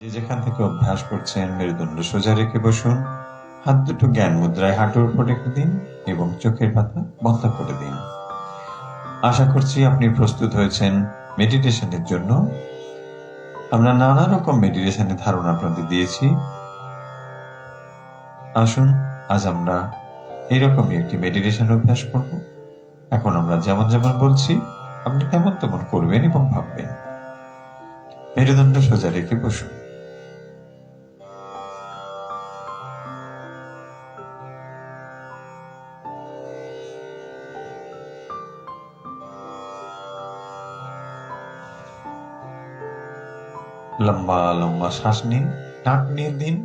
যে যেখান থেকে অভ্যাস করছেন মেরুদণ্ড সোজা রেখে বসুন। হাত দুটো জ্ঞান মুদ্রায় হাঁটুর উপর রেখে দিন এবং চোখের পাতা বন্ধ করে দিন। আশা করছি আপনি প্রস্তুত হয়েছেন মেডিটেশনের জন্য। আমরা নানা রকম মেডিটেশনের ধারণা আপনাদের দিয়েছি। আসুন আজ আমরা এরকমই একটি মেডিটেশন অভ্যাস করব। এখন আমরা যেমন যেমন বলছি আপনি তেমন তেমন করবেন এবং ভাববেন। মেরুদণ্ড সোজা রেখে বসুন। লম্বা লম্বা শ্বাস নিন, নাক নিয়ে দিন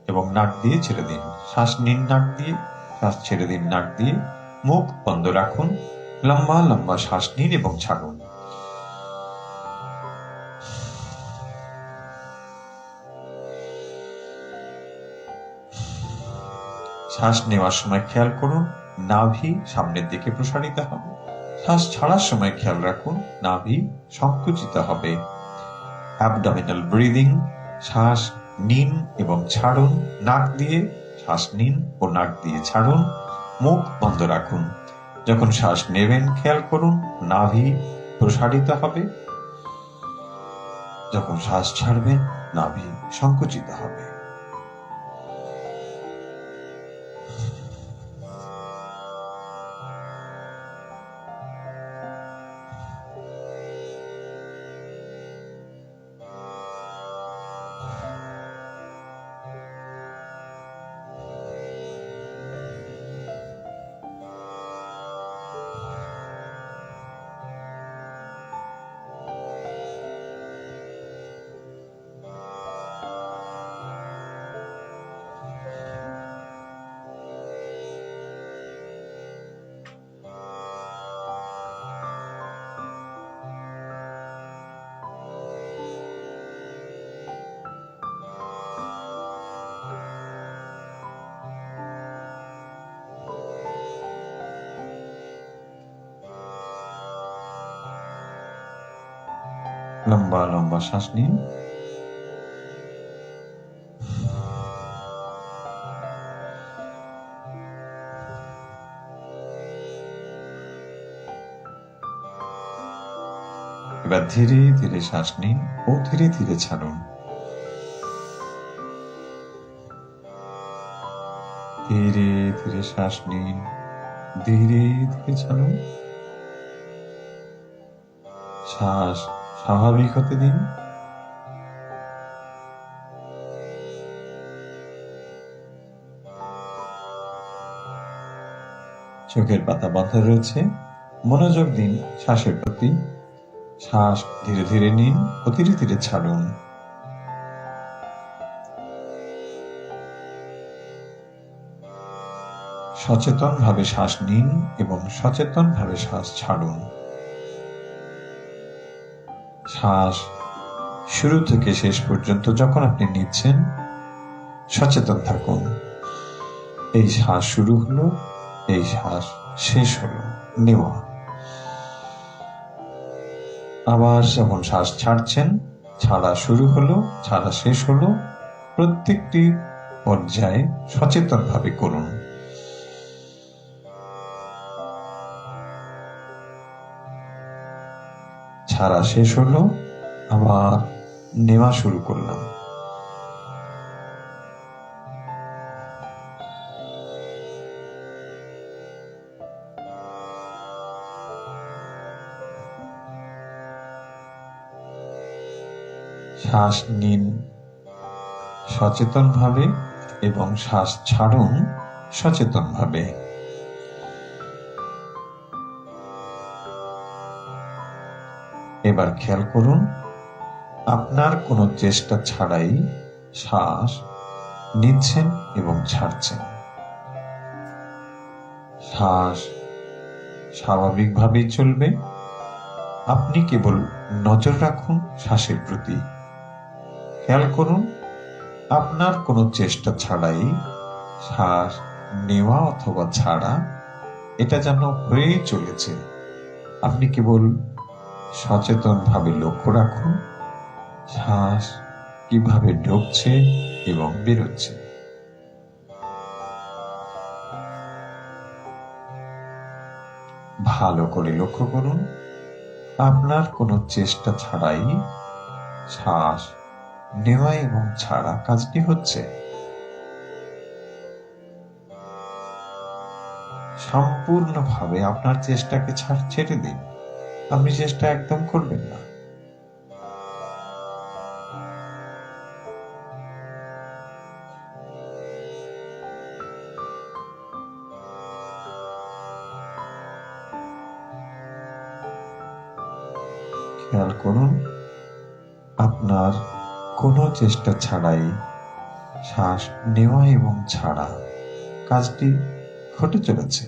এবং নাক দিয়ে ছেড়ে দিন। শ্বাস নিন নাক দিয়ে, শ্বাস ছেড়ে দিন নাক দিয়ে। মুখ বন্ধ রাখুন। লম্বা লম্বা শ্বাস নিন এবং ছাড়ুন। শ্বাস নেওয়ার সময় খেয়াল করুন নাভি সামনের দিকে প্রসারিত হবে। শ্বাস ছাড়ার সময় খেয়াল রাখুন নাভি সংকুচিত হবে। অ্যাবডোমিনাল ব্রিদিং, শ্বাস নিন এবং ছাড়ুন নাক দিয়ে, শ্বাস নিন ও নাক দিয়ে ছাড়ুন। মুখ বন্ধ রাখুন। যখন শ্বাস নেবেন খেয়াল করুন নাভি প্রসারিত হবে। যখন শ্বাস ছাড়বেন নাভি সংকুচিত হবে। লম্বা লম্বা শ্বাস নিন। এবার ধীরে ধীরে শ্বাস নিন ও ধীরে ধীরে ছাড়ুন। ধীরে ধীরে শ্বাস নিন, ধীরে ধীরে ছাড়ুন। শ্বাস স্বাভাবিক হতে দিন। চোখের পাতা বন্ধ রয়েছে, মনোযোগ দিন শ্বাসের প্রতি। শ্বাস ধীরে ধীরে নিন ও ধীরে ধীরে ছাড়ুন। সচেতন ভাবে শ্বাস নিন এবং সচেতন ভাবে শ্বাস ছাড়ুন। শ্বাস শুরু থেকে শেষ পর্যন্ত যখন আপনি নিচ্ছেন সচেতন থাকুন। এই শ্বাস শুরু হলো, এই শ্বাস শেষ হলো, নেওয়া। আবার যখন শ্বাস ছাড়ছেন, ছাড়া শুরু হলো, ছাড়া শেষ হলো, প্রত্যেকটি পর্যায়ে সচেতন ভাবে করুন। ছাড়া শেষ হলো, আবার নেওয়া শুরু করলাম। শ্বাস নিন সচেতন ভাবে এবং শ্বাস ছাড়ুন সচেতন ভাবে। এবার খেয়াল করুন আপনার কোনো চেষ্টা ছাড়াই শ্বাস নিচ্ছেন এবং ছাড়ছেন। শ্বাস স্বাভাবিকভাবেই চলবে। আপনি কেবল নজর রাখুন শ্বাসের প্রতি। খেয়াল করুন আপনার কোনো চেষ্টা ছাড়াই শ্বাস নেওয়া অথবা ছাড়া এটা যেন হয়েই চলেছে। আপনি কেবল সচেতন ভাবে লক্ষ্য রাখুন শ্বাস কিভাবে ঢুকছে এবং বেরোচ্ছে। ভালো করে লক্ষ্য করুন, আপনার কোনো চেষ্টা ছাড়াই শ্বাস নেওয়া এবং ছাড়া কাজটি হচ্ছে। সম্পূর্ণভাবে আপনার চেষ্টাকে ছেড়ে দিন। আপনি চেষ্টা একদম করবেন না। খেয়াল করুন, আপনার কোনো চেষ্টা ছাড়াই শ্বাস নেওয়া এবং ছাড়া কাজটি ঘটে চলেছে।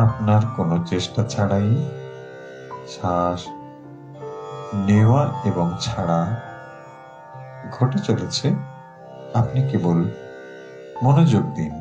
আপনার কোনো চেষ্টা ছাড়াই শ্বাস নেওয়া এবং ছাড়া ঘটে চলেছে। আপনি কেবল মনোযোগ দিন।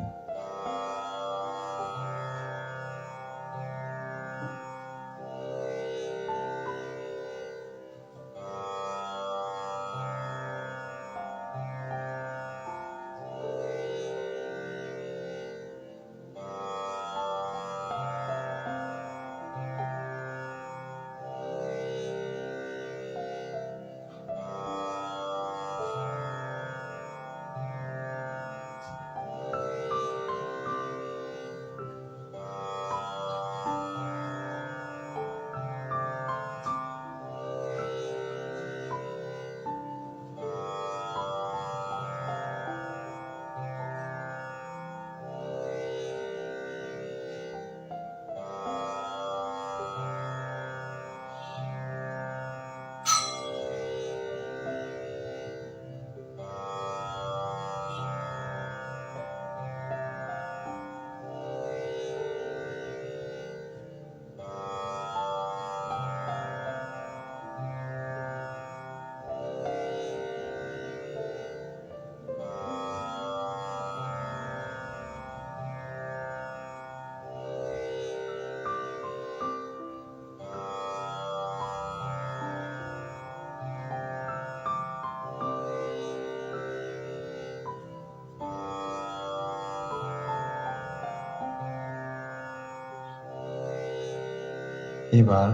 এবার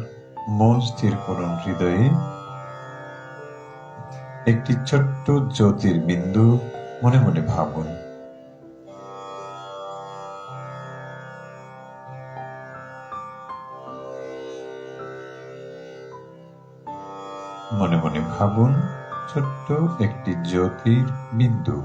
মন স্থির করুন। হৃদয়ে একটি ছোট্ট জ্যোতির্বিন্দু মনে মনে ভাবুন। মনে মনে ভাবুন ছোট্ট একটি জ্যোতির্বিন্দু।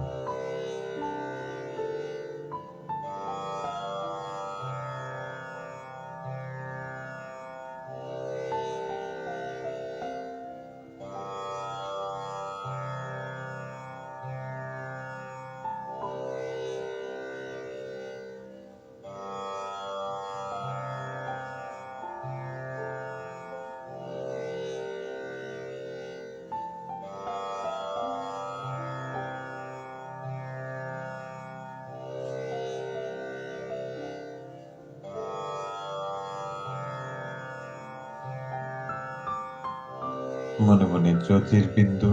মনে মনে জ্যোতির্বিন্দু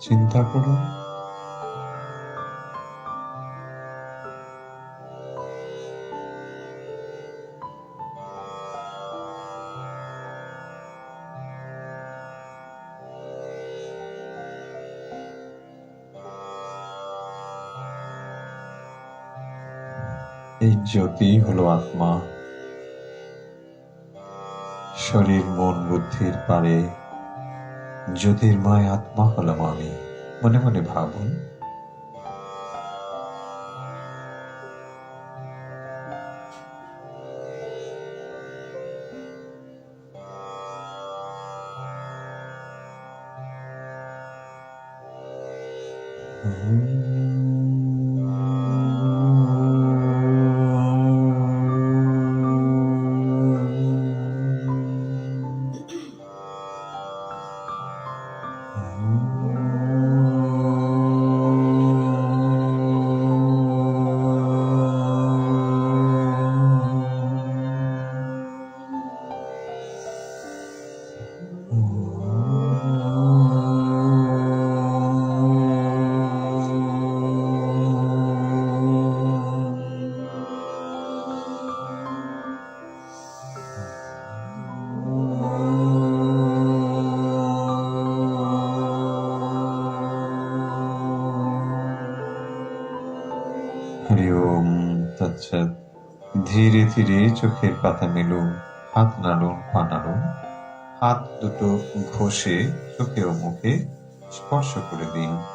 চিন্তা করুন। এই জ্যোতি হলো আত্মা। শরীর মন বুদ্ধির পারে জ্যোতির্ময় আত্মা হলাম আমি। মনে মনে ভাবুন। হরি ওম তৎসৎ। ধীরে ধীরে চোখের পাতা মেলুন, হাত নাড়ুন, পা নাড়ুন। হাত দুটো ঘষে চোখে ও মুখে স্পর্শ করে দিন।